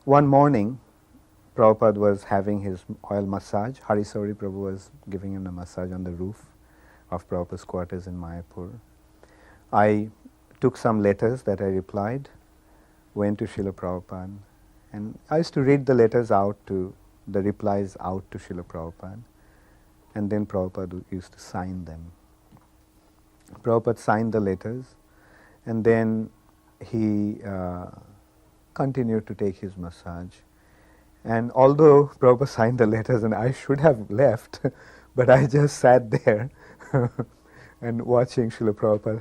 one morning, Prabhupada was having his oil massage. Harisori Prabhu was giving him a massage on the roof of Prabhupada's quarters in Mayapur. I took some letters that I replied, went to Srila Prabhupada, and I used to read the letters out to, the replies out to Srila Prabhupada, and then Prabhupada used to sign them. Prabhupada signed the letters, and then he continued to take his massage. And although Prabhupada signed the letters and I should have left, but I just sat there and watching Srila Prabhupada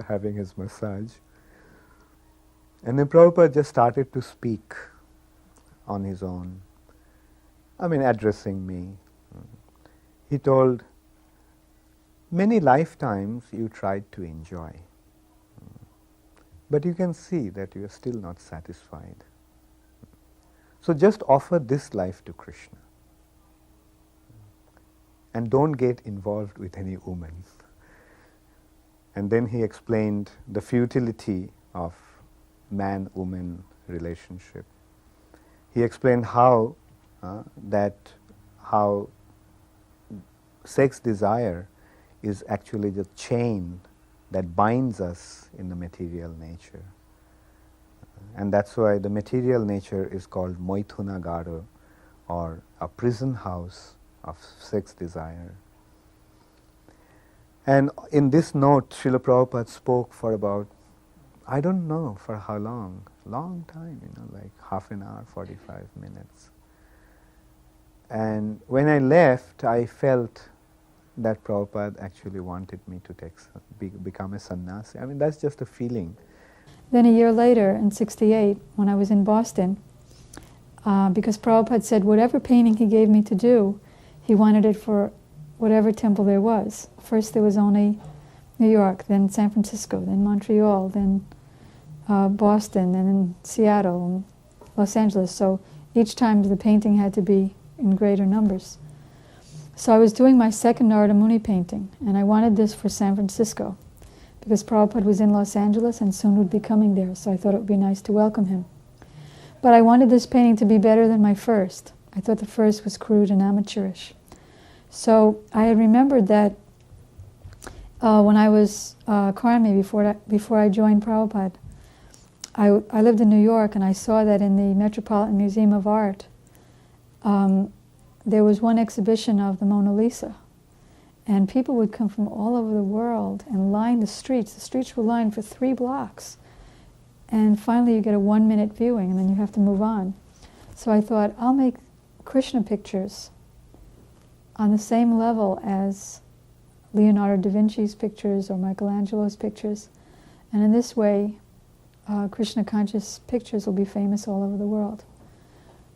having his massage. And then Prabhupada just started to speak on his own. I mean, addressing me. He told, many lifetimes you tried to enjoy, but you can see that you are still not satisfied. So just offer this life to Krishna and don't get involved with any woman. And then he explained the futility of man-woman relationship. He explained how sex desire is actually the chain that binds us in the material nature. And that's why the material nature is called Moithunagara, or a prison house of sex desire. And in this note, Srila Prabhupada spoke for about, I don't know for how long time, like half an hour, 45 minutes. And when I left, I felt that Prabhupada actually wanted me to become a sannyasi. I mean, that's just a feeling. Then a year later, in '68, when I was in Boston, because Prabhupada said whatever painting he gave me to do, he wanted it for whatever temple there was. First there was only New York, then San Francisco, then Montreal, then Boston, and then Seattle, and Los Angeles. So each time the painting had to be in greater numbers. So I was doing my second Narada Muni painting, and I wanted this for San Francisco, because Prabhupada was in Los Angeles and soon would be coming there, so I thought it would be nice to welcome him. But I wanted this painting to be better than my first. I thought the first was crude and amateurish. So I had remembered that when I was Karmi, before I joined Prabhupada, I lived in New York, and I saw that in the Metropolitan Museum of Art, there was one exhibition of the Mona Lisa. And people would come from all over the world and line the streets. The streets were lined for 3 blocks. And finally you get a 1-minute viewing, and then you have to move on. So I thought, I'll make Krishna pictures on the same level as Leonardo da Vinci's pictures or Michelangelo's pictures. And in this way, Krishna conscious pictures will be famous all over the world.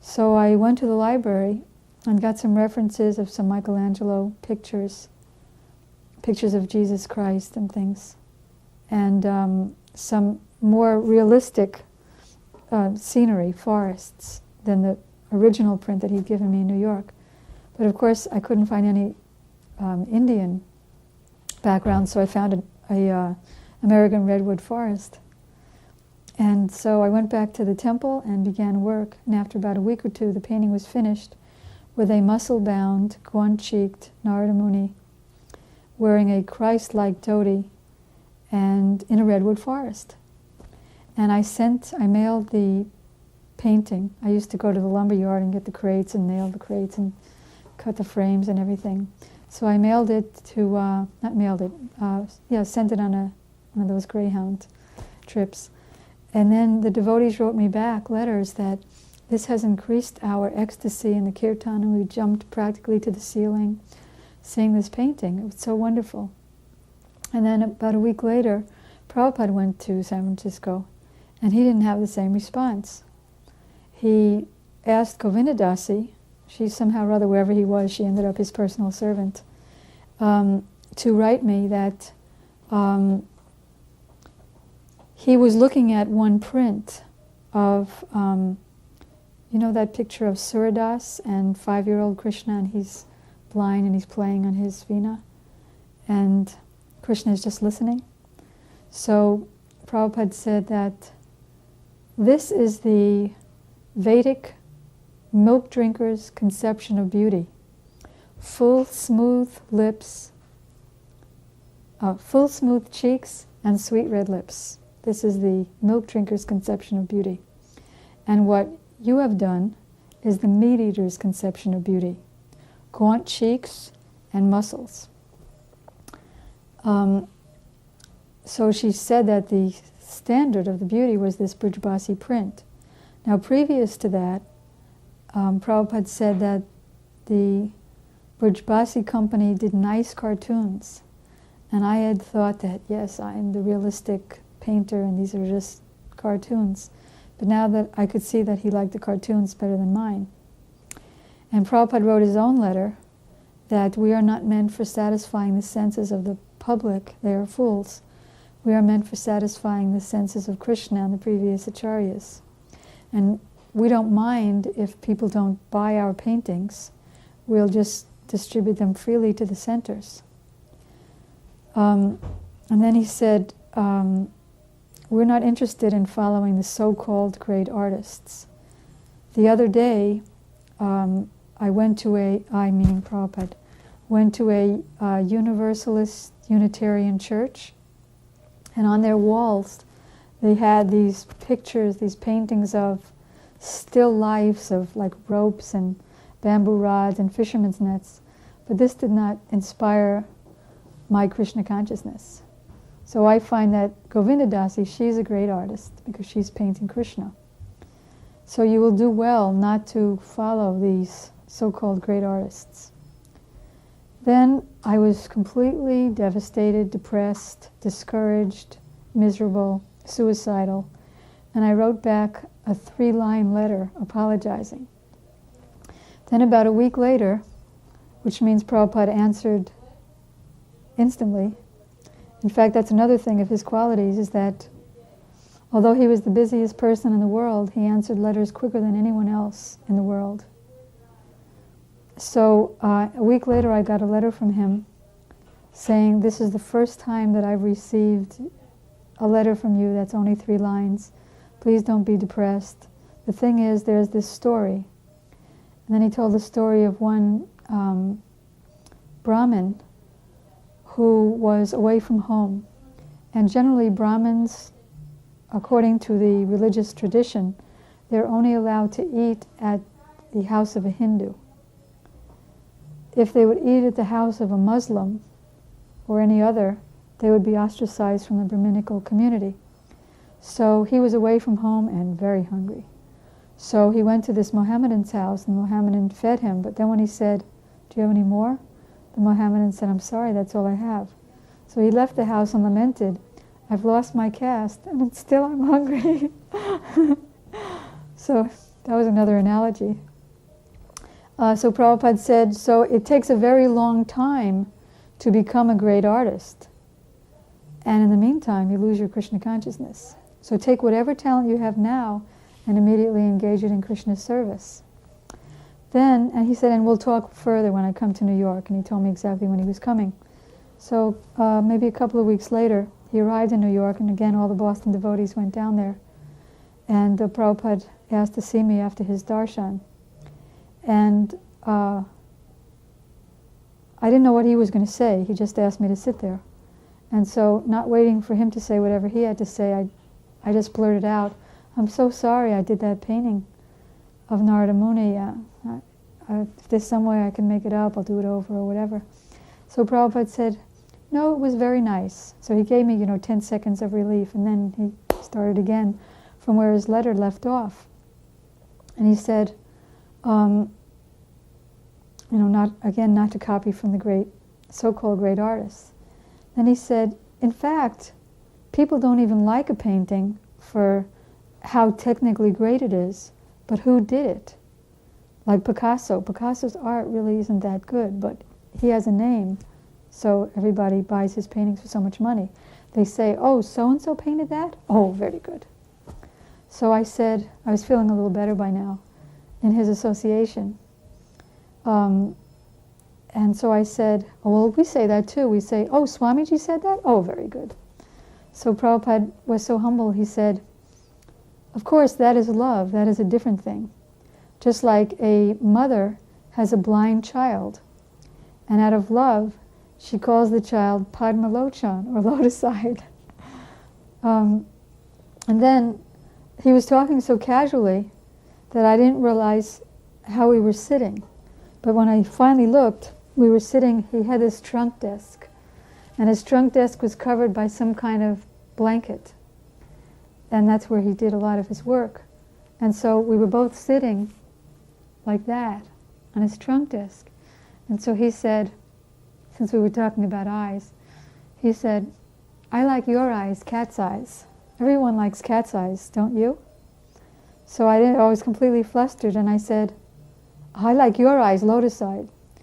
So I went to the library and got some references of some Michelangelo pictures of Jesus Christ and things, and some more realistic scenery, forests, than the original print that he'd given me in New York. But of course I couldn't find any Indian background, so I found a American redwood forest. And so I went back to the temple and began work, and after about a week or two the painting was finished with a muscle-bound, gaunt-cheeked Narada Muni wearing a Christ-like dhoti and in a redwood forest. And I mailed the painting. I used to go to the lumber yard and get the crates and nail the crates and cut the frames and everything. So I mailed it to, sent it on one of those Greyhound trips. And then the devotees wrote me back letters that this has increased our ecstasy in the kirtan, and we jumped practically to the ceiling seeing this painting. It was so wonderful. And then about a week later, Prabhupada went to San Francisco, and he didn't have the same response. He asked Govindadasi, she somehow or other, wherever he was, she ended up his personal servant, to write me that he was looking at one print of, that picture of Suradas and 5-year-old Krishna, and he's blind and he's playing on his veena, and Krishna is just listening. So Prabhupada said that this is the Vedic milk drinker's conception of beauty. Full, smooth lips, full, smooth cheeks, and sweet red lips. This is the milk drinker's conception of beauty. And what you have done is the meat eater's conception of beauty. Gaunt cheeks and muscles. So she said that the standard of the beauty was this Brijbasi print. Now, previous to that, Prabhupada said that the Brijbasi company did nice cartoons. And I had thought that, yes, I'm the realistic painter and these are just cartoons. But now that I could see that he liked the cartoons better than mine. And Prabhupada wrote his own letter that we are not meant for satisfying the senses of the public, they are fools. We are meant for satisfying the senses of Krishna and the previous acharyas. And we don't mind if people don't buy our paintings. We'll just distribute them freely to the centers. And then he said, we're not interested in following the so-called great artists. The other day, I went to meaning Prabhupada, went to a Universalist Unitarian church, and on their walls they had these pictures, these paintings of still lifes of like ropes and bamboo rods and fishermen's nets. But this did not inspire my Krishna consciousness. So I find that Govinda Dasi, she's a great artist because she's painting Krishna. So you will do well not to follow these so-called great artists. Then I was completely devastated, depressed, discouraged, miserable, suicidal, and I wrote back a 3-line letter apologizing. Then about a week later, which means Prabhupada answered instantly. In fact, that's another thing of his qualities, is that although he was the busiest person in the world, he answered letters quicker than anyone else in the world. So a week later I got a letter from him saying, this is the first time that I've received a letter from you that's only 3 lines. Please don't be depressed. The thing is, there's this story. And then he told the story of one Brahmin who was away from home. And generally Brahmins, according to the religious tradition, they're only allowed to eat at the house of a Hindu. If they would eat at the house of a Muslim or any other, they would be ostracized from the Brahminical community. So he was away from home and very hungry. So he went to this Mohammedan's house, and the Mohammedan fed him. But then when he said, do you have any more? The Mohammedan said, I'm sorry, that's all I have. So he left the house and lamented, I've lost my caste, and still I'm hungry. So that was another analogy. So Prabhupada said, so it takes a very long time to become a great artist. And in the meantime, you lose your Krishna consciousness. So take whatever talent you have now and immediately engage it in Krishna's service. Then, and he said, and we'll talk further when I come to New York. And he told me exactly when he was coming. So maybe a couple of weeks later, he arrived in New York, and again all the Boston devotees went down there. And Prabhupada asked to see me after his darshan. And I didn't know what he was going to say. He just asked me to sit there. And so, not waiting for him to say whatever he had to say, I just blurted out, I'm so sorry I did that painting of Narada Muni. If there's some way I can make it up, I'll do it over or whatever. So Prabhupada said, no, it was very nice. So he gave me, 10 seconds of relief, and then he started again from where his letter left off. And he said, not to copy from the great, so-called great artists. Then he said, in fact, people don't even like a painting for how technically great it is, but who did it? Like Picasso. Picasso's art really isn't that good, but he has a name, so everybody buys his paintings for so much money. They say, oh, so-and-so painted that? Oh, very good. So I said, I was feeling a little better by now in his association. And so I said, oh, well, we say that too. We say, oh, Swamiji said that? Oh, very good. So Prabhupada was so humble, he said, Of course, that is love. That is a different thing. Just like a mother has a blind child, and out of love, she calls the child Padmalochan, or lotus-eyed. And then he was talking so casually that I didn't realize how we were sitting. But when I finally looked, we were sitting, he had this trunk desk, and his trunk desk was covered by some kind of blanket. And that's where he did a lot of his work. And so we were both sitting like that on his trunk desk. And so he said, since we were talking about eyes, he said, I like your eyes, cat's eyes. Everyone likes cat's eyes, don't you? So I was completely flustered, and I said, I like your eyes, lotus-eyed.